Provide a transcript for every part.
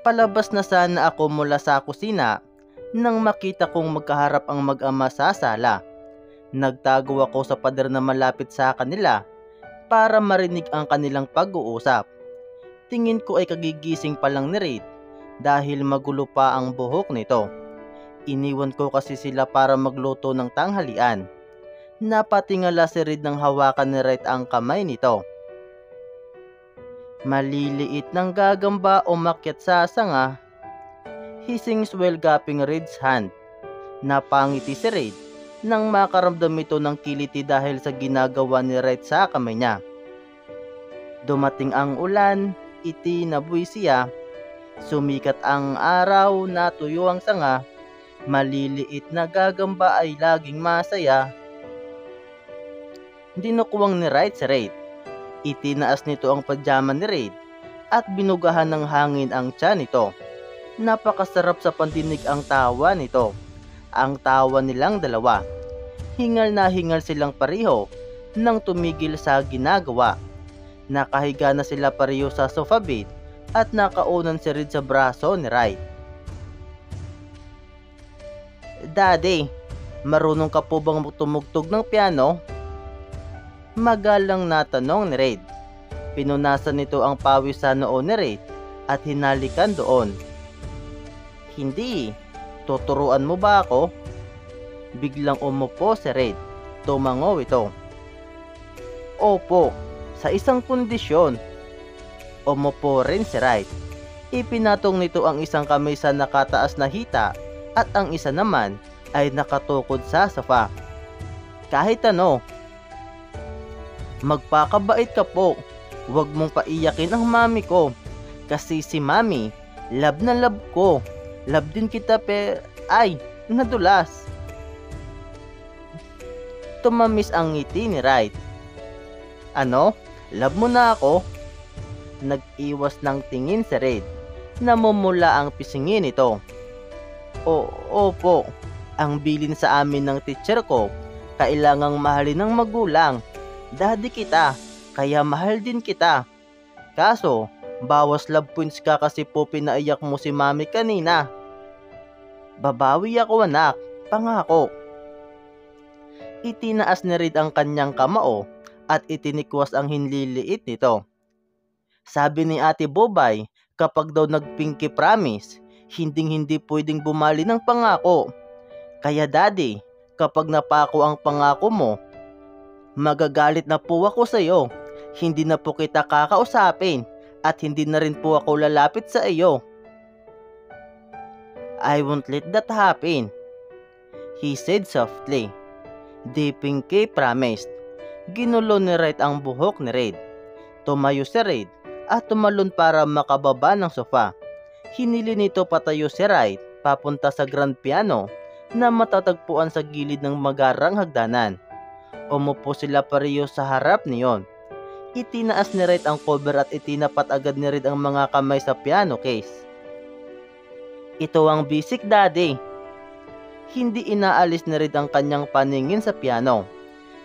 Palabas na sana ako mula sa kusina nang makita kong magkaharap ang mag-ama sa sala. Nagtago ako sa pader na malapit sa kanila para marinig ang kanilang pag-uusap. Tingin ko ay kagigising pa lang ni Reid dahil magulo pa ang buhok nito. Iniwan ko kasi sila para magluto ng tanghalian. Napatingala si Reid nang hawakan ni Reid ang kamay nito. Maliliit ng gagamba umakyat sa sanga. He sings while gapping Reid's hand. Napangiti si Reid nang makaramdam ito ng kiliti dahil sa ginagawa ni Reid sa kamay niya. Dumating ang ulan, itinaboy siya. Sumikat ang araw, natuyo ang sanga. Maliliit na gagamba ay laging masaya. Dinukwang ni Reid si Reid. Itinaas nito ang pajama ni Reid at binugahan ng hangin ang tiyan nito. Napakasarap sa pandinig ang tawa nito. Ang tawa nilang dalawa. Hingal na hingal silang pareho nang tumigil sa ginagawa. Nakahiga na sila pareho sa sofa bed at nakaunan si Reid sa braso ni Reid. Daddy, marunong ka po bang tumugtog ng piano? Magalang na tanong ni Reid. Pinunasan nito ang pawis sa noo ni Reid at hinalikan doon. Hindi, tuturuan mo ba ako? Biglang umupo si Reid. Tumango ito. Opo, sa isang kondisyon. Umupo rin si Reid. Ipinatong nito ang isang kamay sa nakataas na hita at ang isa naman ay nakatukod sa sofa. Kahit ano. Magpakabait ka po. Huwag mong paiyakin ang mami ko. Kasi si mami, love na love ko. Love din kita ay, nadulas. Tumamis ang ngiti ni Reid. Ano? Love mo na ako? Nag-iwas ng tingin si Reid. Namumula ang pisingin nito. Opo. Ang bilin sa amin ng teacher ko, kailangang mahalin ng magulang. Daddy kita, kaya mahal din kita. Kaso, bawas love points ka kasi po pinaiyak mo si mami kanina. Babawi ako anak, pangako. Itinaas ni Reid ang kanyang kamao at itinikwas ang hinliliit nito. Sabi ni Ate Bobay, kapag daw nagpinky promise, hindi pwedeng bumali ng pangako. Kaya daddy, kapag napako ang pangako mo, magagalit na po ako sa iyo. Hindi na po kita kakausapin at hindi na rin po ako lalapit sa iyo. I won't let that happen, he said softly. Di Pinky promised. Ginulo ni Reid ang buhok ni Reid. Tumayo si Reid at tumalon para makababa ng sofa. Hinili nito patayo si Reid papunta sa grand piano na matatagpuan sa gilid ng magarang hagdanan. Umupo sila pareho sa harap niyon. Itinaas ni Reid ang cover at itinapat agad ni Reid ang mga kamay sa piano case. Ito ang basic daddy. Hindi inaalis ni Reid ang kanyang paningin sa piano.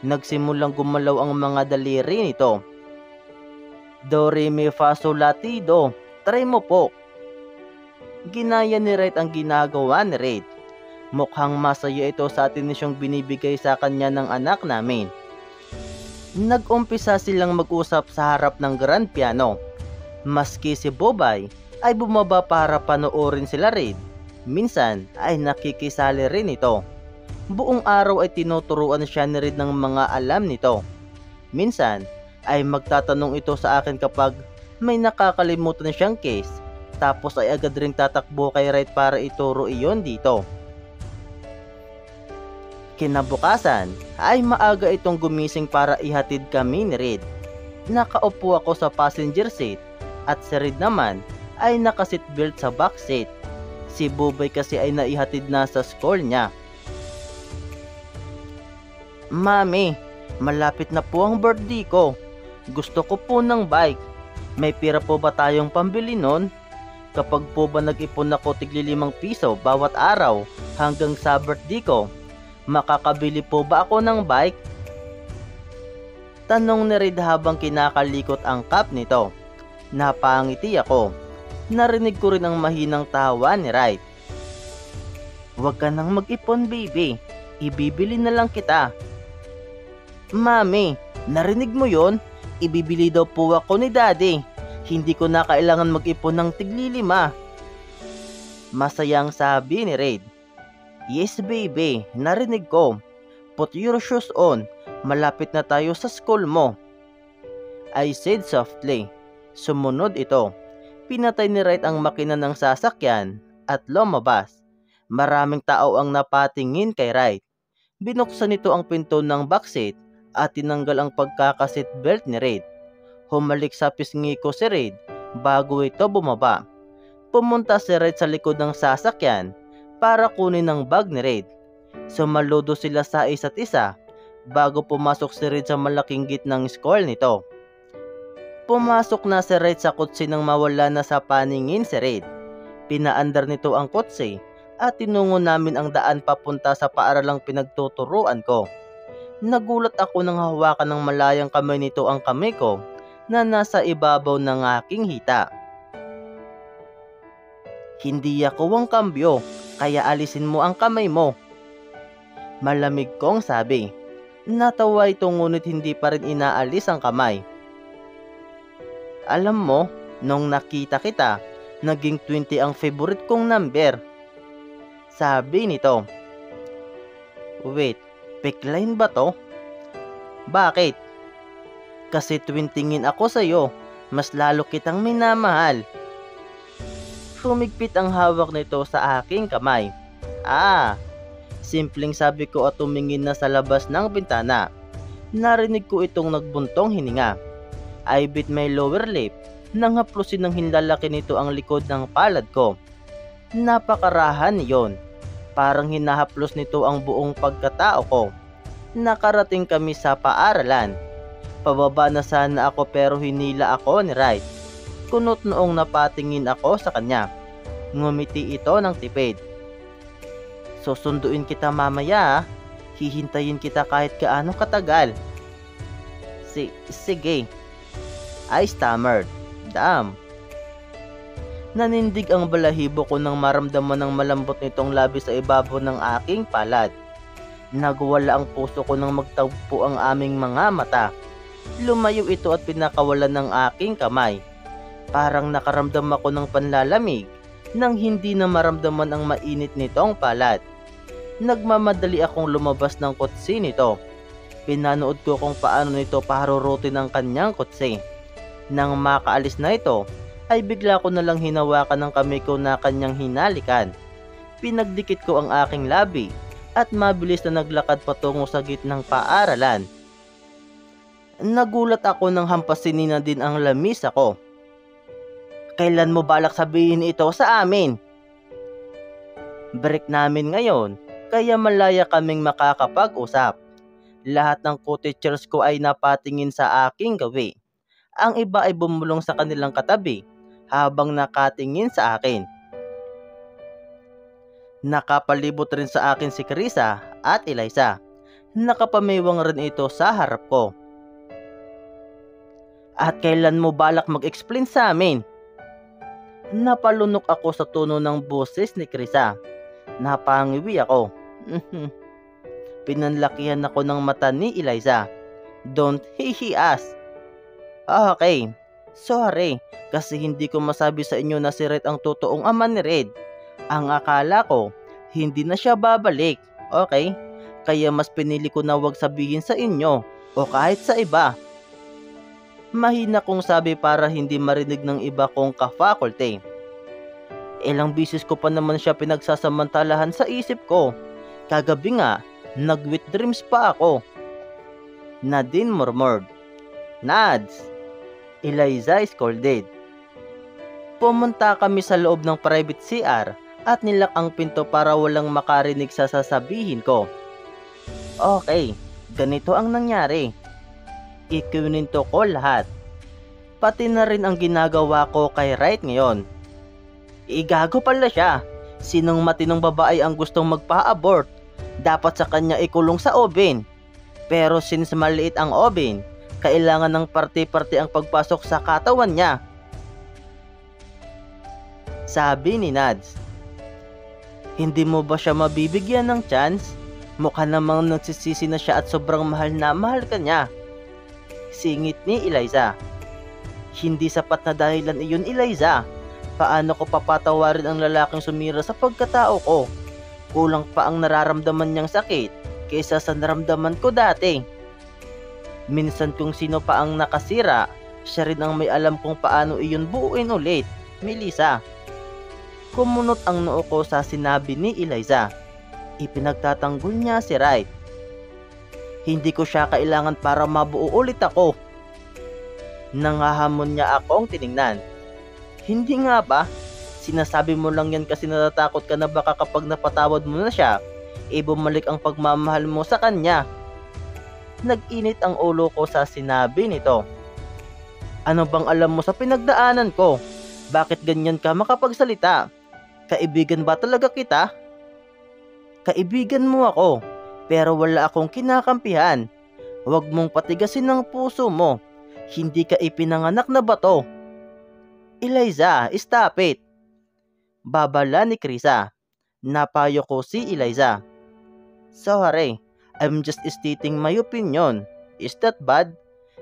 Nagsimulang gumalaw ang mga daliri nito. Do, re, mi, fa, sol, la, ti, do. Try mo po. Ginaya ni Reid ang ginagawa ni Reid. Mukhang masaya ito sa atensiyong binibigay sa kanya ng anak namin. Nag-umpisa silang mag-usap sa harap ng grand piano. Maski si Bobay ay bumaba para panoorin sila Reid. Minsan ay nakikisali rin ito. Buong araw ay tinuturuan siya ni Reid ng mga alam nito. Minsan ay magtatanong ito sa akin kapag may nakakalimutan siyang case. Tapos ay agad ring tatakbo kay Reid para ituro iyon dito. Kinabukasan ay maaga itong gumising para ihatid kami ni Reid. Nakaupo ako sa passenger seat at si Reid naman ay naka-seatbelt sa back seat. Si Bobay kasi ay naihatid na sa school niya. Mami, malapit na po ang birthday ko. Gusto ko po ng bike. May pira po ba tayong pambili nun? Kapag po ba nag-ipon ako tigli 5 piso bawat araw hanggang sa birthday ko, makakabili po ba ako ng bike? Tanong ni Reid habang kinakalikot ang cup nito. Napangiti ako. Narinig ko rin ang mahinang tawa ni Wright. "Huwag ka nang mag-ipon, baby. Ibibili na lang kita." "Mami, narinig mo yon? Ibibili daw po ako ni Daddy. Hindi ko na kailangan mag-ipon ng tigli-5." Masayang sabi ni Raid. "Yes, baby, narinig ko. Put your shoes on. Malapit na tayo sa school mo," I said softly. Sumunod ito. Pinatay ni Wright ang makina ng sasakyan at lumabas. Maraming tao ang napatingin kay Wright. Binuksan nito ang pinto ng backseat at tinanggal ang pagkakaseatbelt ni Raid. Humalik sa pisngi ko si Raid bago ito bumaba. Pumunta si Raid sa likod ng sasakyan para kunin ang bag ni Raid. Sumaludo sila sa isa't isa bago pumasok si Raid sa malaking gate ng school nito. Pumasok na si Raid sa kotse nang mawala na sa paningin si Raid. Pinaandar nito ang kotse at tinungo namin ang daan papunta sa paaralang pinagtuturuan ko. Nagulat ako nang hawakan ng malayang kamay nito ang kamay ko na nasa ibabaw ng aking hita. "Hindi ako ang kambyo, kaya alisin mo ang kamay mo," malamig kong sabi. Natawa ito ngunit hindi pa rin inaalis ang kamay. "Alam mo, nung nakita kita, naging 20 ang favorite kong number," sabi nito. "Wait, pickline ba to?" "Bakit?" "Kasi twintingin ako sa'yo, mas lalo kitang minamahal." Humigpit ang hawak nito sa aking kamay. Simpleng sabi ko at tumingin na sa labas ng bintana. Narinig ko itong nagbuntong hininga. I bit my lower lip nang haplusin ng hinlalaki nito ang likod ng palad ko. Napakarahan yon. Parang hinahaplos nito ang buong pagkatao ko. Nakarating kami sa paaralan. Pababa na sana ako pero hinila ako ni Wright. Kunot noong napatingin ako sa kanya. Ngumiti ito ng tipid. "Susunduin kita mamaya. Hihintayin kita kahit gaano katagal." Sige," I stammered. "Damn." Nanindig ang balahibo ko nang maramdaman ng malambot nitong labi sa ibabaw ng aking palad. Nagwala ang puso ko nang magtagpo ang aming mga mata. Lumayo ito at pinakawalan ng aking kamay. Parang nakaramdam ako ng panlalamig nang hindi na maramdaman ang mainit nitong palad. Nagmamadali akong lumabas ng kotse nito. Pinanood ko kung paano nito paharurutin ang kanyang kotse. Nang makaalis na ito, ay bigla ko na lang hinawakan ng kamay ko na kanyang hinalikan. Pinagdikit ko ang aking labi at mabilis na naglakad patungo sa gitnang paaralan. Nagulat ako nang hampasin na din ang lamis ako. "Kailan mo balak sabihin ito sa amin?" "Break namin ngayon, kaya malaya kaming makakapag-usap." Lahat ng co-teachers ko ay napatingin sa aking gawi. Ang iba ay bumulong sa kanilang katabi habang nakatingin sa akin. Nakapalibot rin sa akin si Krisa at Eliza. Nakapamiwang rin ito sa harap ko. "At kailan mo balak mag-explain sa amin?" Napalunok ako sa tono ng boses ni Krisa. Napangiwi ako. Pinanlakihan ako ng mata ni Eliza. "Don't he ask." "Okay, sorry kasi hindi ko masabi sa inyo na si Red ang totoong ama ni Red. Ang akala ko, hindi na siya babalik, okay? Kaya mas pinili ko na wag sabihin sa inyo o kahit sa iba." Mahina kong sabi para hindi marinig ng iba kong ka-faculty. Ilang bisis ko pa naman siya pinagsasamantalahan sa isip ko. Kagabi nga, nag-wet dreams pa ako. Nadine murmured. "Nads!" Eliza scolded. Pumunta kami sa loob ng private CR at nilak ang pinto para walang makarinig sa sasabihin ko. "Okay, ganito ang nangyari." Ikininto ko lahat. Pati na rin ang ginagawa ko kay Wright ngayon. Igago pala siya. Sinong matinong babae ang gustong magpa-abort? Dapat sa kanya ikulong sa oven. Pero since maliit ang oven, kailangan ng parte-parte ang pagpasok sa katawan niya. Sabi ni Nads. Hindi mo ba siya mabibigyan ng chance? Mukha namang nagsisisi na siya at sobrang mahal na mahal ka niya. Singit ni Eliza. Hindi sapat na dahilan iyon, Eliza. Paano ko papatawarin ang lalaking sumira sa pagkatao ko? Kulang pa ang nararamdaman niyang sakit kaysa sa naramdaman ko dati. Minsan kung sino pa ang nakasira, siya rin ang may alam kung paano iyon buuin ulit, Melissa. Kumunot ang noo ko sa sinabi ni Eliza. Ipinagtatanggol niya si Wright. Hindi ko siya kailangan para mabuo ulit ako. Nangahamon niya akong tiningnan. Hindi nga ba? Sinasabi mo lang yan kasi natatakot ka na baka kapag napatawad mo na siya, bumalik ang pagmamahal mo sa kanya. Nag-init ang ulo ko sa sinabi nito. Ano bang alam mo sa pinagdaanan ko? Bakit ganyan ka makapagsalita? Kaibigan ba talaga kita? Kaibigan mo ako, pero wala akong kinakampihan. Huwag mong patigasin ang puso mo. Hindi ka ipinanganak na bato. Eliza, stop it. Babala ni Krisa. Napayo ko si Eliza. Sorry, I'm just stating my opinion. Is that bad?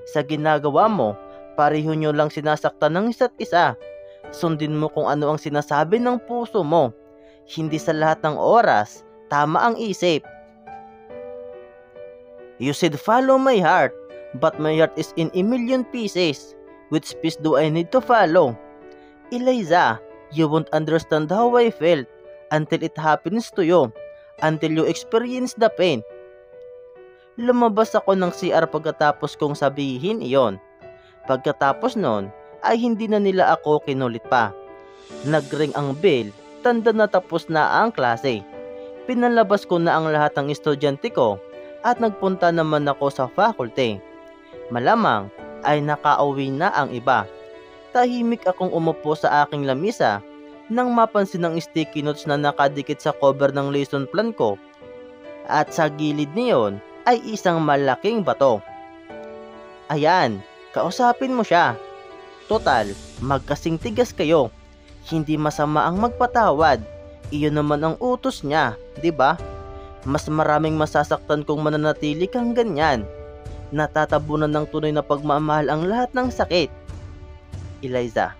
Sa ginagawa mo, pareho nyo lang sinasaktan ng isa't isa. Sundin mo kung ano ang sinasabi ng puso mo. Hindi sa lahat ng oras, tama ang isip. You said follow my heart, but my heart is in a million pieces. Which piece do I need to follow? Eliza, you won't understand how I felt until it happens to you. Until you experience the pain. Lumabas ako ng CR pagkatapos kong sabihin iyon. Pagkatapos nun, ay hindi na nila ako kinulit pa. Nagring ang bell, tanda na tapos na ang klase. Pinalabas ko na ang lahat ng estudyante ko at nagpunta naman ako sa faculty. Malamang ay nakauwi na ang iba. Tahimik akong umupo sa aking lamisa nang mapansin ang sticky notes na nakadikit sa cover ng lesson plan ko. At sa gilid niyon ay isang malaking bato. Ayan, kausapin mo siya. Total, magkasing tigas kayo. Hindi masama ang magpatawad. Iyon naman ang utos niya, 'di ba? Mas maraming masasaktan kung mananatili kang ganyan. Natatabunan ng tunay na pagmamahal ang lahat ng sakit. Eliza.